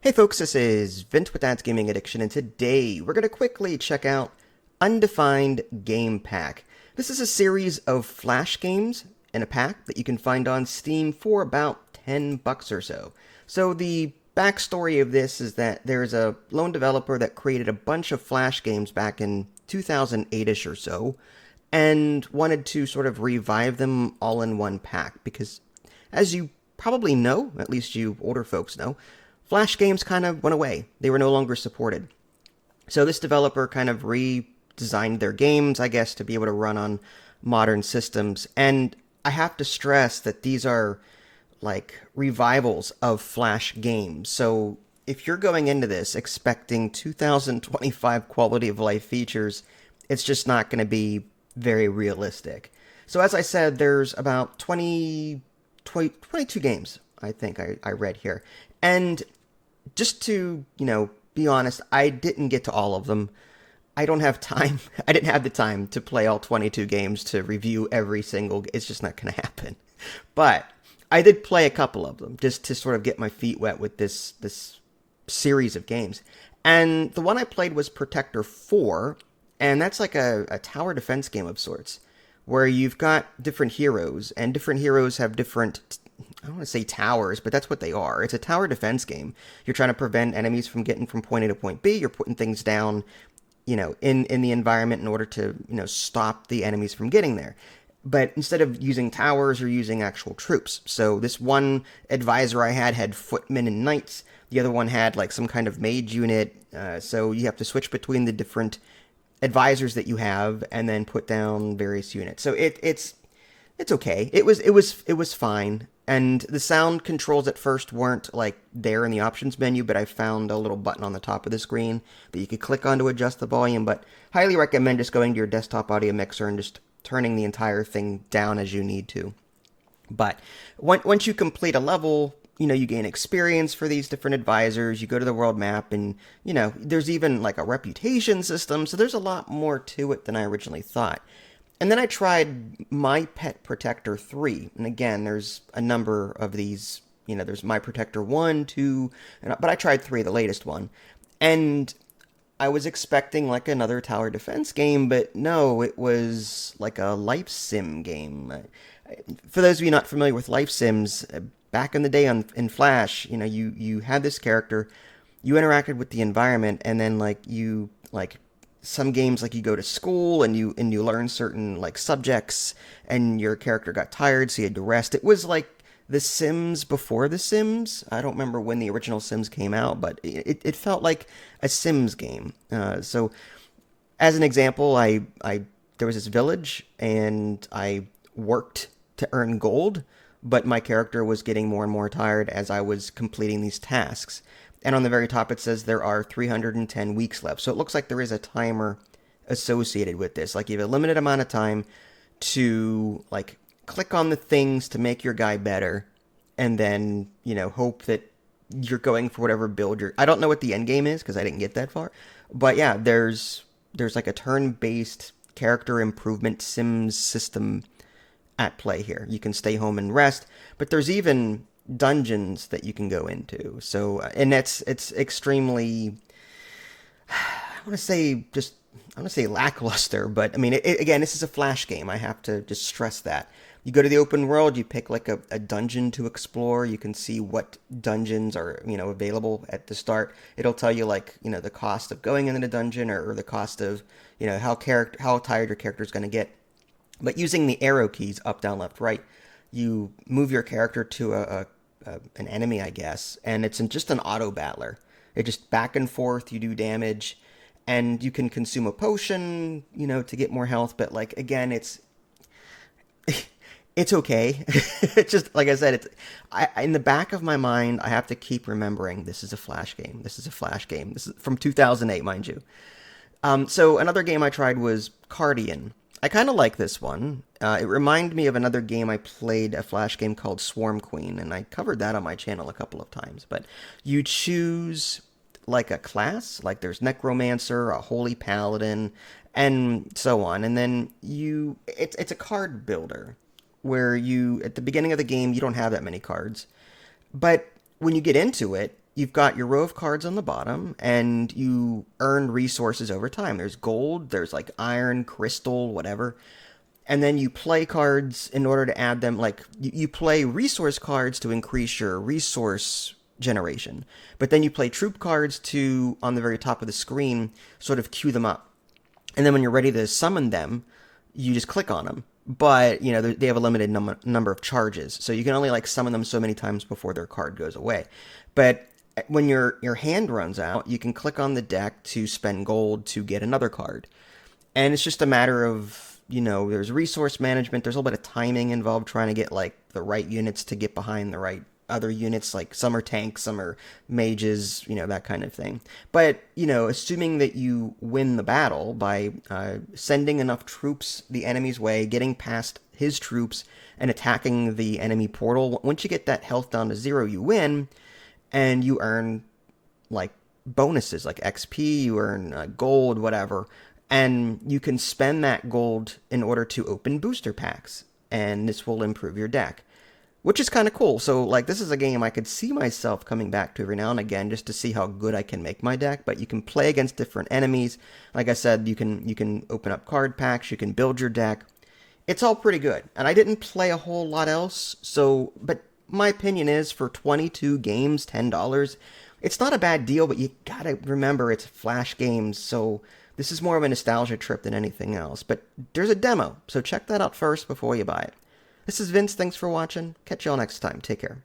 Hey folks, this is Vince with Dad's Gaming Addiction, and today we're going to quickly check out Undefined Game Pack. This is a series of Flash games in a pack that you can find on Steam for about $10 or so. So the backstory of this is that there's a lone developer that created a bunch of Flash games back in 2008ish or so, and wanted to sort of revive them all in one pack because, as you probably know, at least you older folks know, Flash games kind of went away. They were no longer supported. So this developer kind of redesigned their games, I guess, to be able to run on modern systems. And I have to stress that these are like revivals of Flash games. So if you're going into this expecting 2025 quality of life features, it's just not going to be very realistic. So as I said, there's about 22 games, I think I read here. And just to, be honest, I didn't get to all of them. I don't have time. I didn't have the time to play all 22 games to review every single. It's just not going to happen. But I did play a couple of them just to sort of get my feet wet with this series of games. And the one I played was Protector 4, and that's like a tower defense game of sorts, where you've got different heroes, and different heroes have different, I don't want to say towers, but that's what they are. It's a tower defense game. You're trying to prevent enemies from getting from point A to point B. You're putting things down, in the environment in order to, stop the enemies from getting there. But instead of using towers, you're using actual troops. So this one advisor I had footmen and knights. The other one had like some kind of mage unit. So you have to switch between the different advisors that you have and then put down various units. So it's okay. It was fine. And the sound controls at first weren't like there in the options menu, but I found a little button on the top of the screen that you could click on to adjust the volume. But highly recommend just going to your desktop audio mixer and just turning the entire thing down as you need to. But once you complete a level, you gain experience for these different advisors. You go to the world map, and there's even like a reputation system. So there's a lot more to it than I originally thought. And then I tried My Pet Protector 3. And again, there's a number of these. There's My Protector 1, 2, but I tried 3, the latest one. And I was expecting like another tower defense game, but no, it was like a life sim game. For those of you not familiar with life sims, back in the day in Flash, you had this character, you interacted with the environment, and then some games like you go to school and you learn certain like subjects, and your character got tired, so you had to rest. It was like the Sims before the Sims. I don't remember when the original Sims came out, but it felt like a Sims game. So as an example, I there was this village, and I worked to earn gold, but my character was getting more and more tired as I was completing these tasks. And on the very top, it says there are 310 weeks left. So it looks like there is a timer associated with this. Like you have a limited amount of time to like click on the things to make your guy better, and then, hope that you're going for whatever build you're. I don't know what the end game is because I didn't get that far. But yeah, there's like a turn-based character improvement Sims system at play here. You can stay home and rest, but there's even dungeons that you can go into. So, and it's extremely, I want to say lackluster, but I mean, again, this is a Flash game. I have to just stress that. You go to the open world, you pick like a dungeon to explore. You can see what dungeons are, available at the start. It'll tell you like, the cost of going into the dungeon, or the cost of, how tired your character is going to get. But using the arrow keys, up, down, left, right, you move your character to an enemy, I guess, and it's just an auto battler. It just back and forth, you do damage, and you can consume a potion, to get more health. But like again, it's okay. It's just like I said, in the back of my mind, I have to keep remembering this is a Flash game. This is a Flash game. This is from 2008, mind you. So another game I tried was Cardian. I kind of like this one. It reminded me of another game I played, a Flash game called Swarm Queen, and I covered that on my channel a couple of times. But you choose like a class, like there's Necromancer, a Holy Paladin, and so on. And then it's a card builder, where at the beginning of the game, you don't have that many cards. But when you get into it, you've got your row of cards on the bottom, and you earn resources over time. There's gold, there's like iron, crystal, whatever. And then you play cards in order to add them. Like, you play resource cards to increase your resource generation. But then you play troop cards to, on the very top of the screen, sort of queue them up. And then when you're ready to summon them, you just click on them. But, you know, they have a limited number of charges. So you can only, like, summon them so many times before their card goes away. But when your hand runs out, you can click on the deck to spend gold to get another card. And it's just a matter of, you know, there's resource management. There's a little bit of timing involved trying to get, like, the right units to get behind the right other units. Like, some are tanks, some are mages, you know, that kind of thing. But, you know, assuming that you win the battle by sending enough troops the enemy's way, getting past his troops, and attacking the enemy portal, once you get that health down to 0, you win, and you earn, like, bonuses, like XP, you earn gold, whatever. And you can spend that gold in order to open booster packs, and this will improve your deck, which is kind of cool. So, like, this is a game I could see myself coming back to every now and again just to see how good I can make my deck. But you can play against different enemies. Like I said, you can open up card packs, you can build your deck. It's all pretty good. And I didn't play a whole lot else, so, but my opinion is for 22 games, $10, it's not a bad deal, but you gotta remember it's Flash games, so this is more of a nostalgia trip than anything else. But there's a demo, so check that out first before you buy it. This is Vince, thanks for watching. Catch y'all next time. Take care.